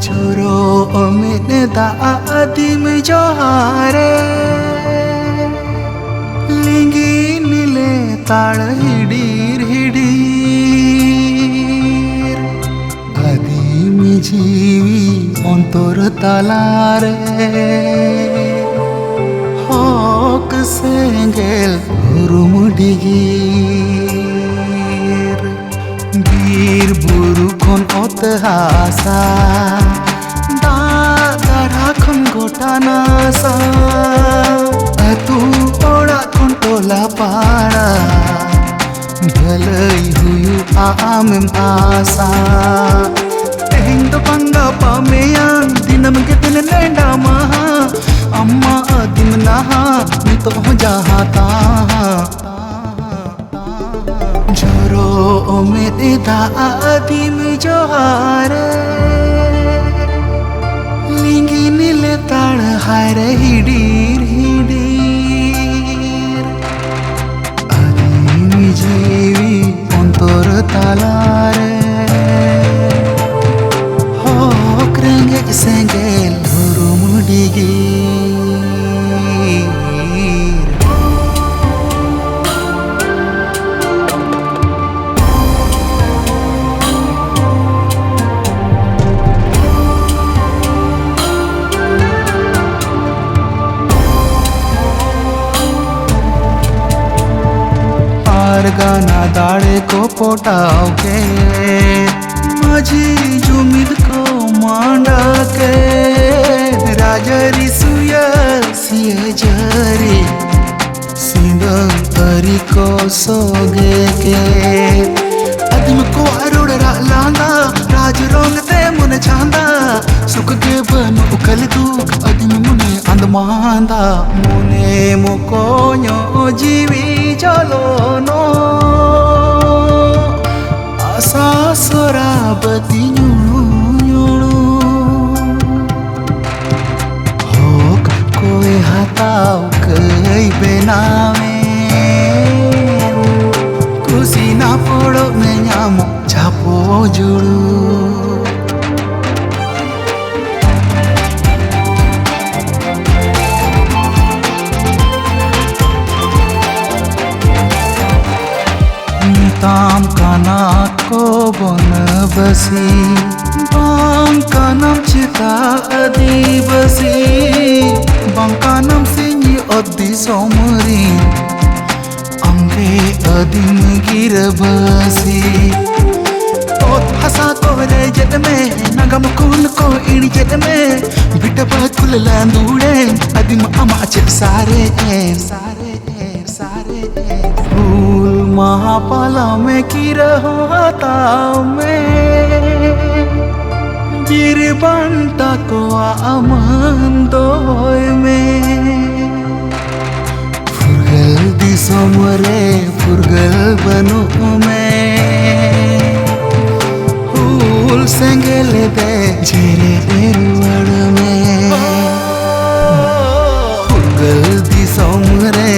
Choro omene da adim johare Lingi nile tal hidir hidir Adim jiwi ontor talare Hok sengel rumdigir Bir buru kon ot hasa Dara kon gota nasa Tu ora kon tola para Bhalai huyu amem asa Tehing to panga pameyan dinam ke din lenda maha Amma adim naha nito ho jahata Joro omede da adim johare Lingi nile tal hare hidir hidir Adim jiwi ontor talare Hok renge sengel rumdigir गाना दाड़े को पोटाओ के माझी जुमिद को मांडा के राजरी सुया सिया जरी सिंदम तरी को सोगे के अदम को अरोड़ लांदा राज रोंग ते मुन चांदा सुख के बन उकल दुख अदम मुने अंदमांदा मुने मुको न्यो जीवी चलो no asa sorabati nyunu hok koe hatau kai benawe kusi na podo me nyamo chapo juru Tam kanak ko bon basi Bang kanam cita adibasi Bang kanam sinyi oddi somri Amre adim girabasi Tot hasa ko re jet me Nagam kul ko in jet me Bita bat kul landude Adim ama chet sare फूल महापाला में की रहो हताओ में बीर बंटा को आमन दोय में फुरगल दिसोमरे फुरगल बनु में फूल संगल दे जेरे रुवड़ में फुरगल दिसोमरे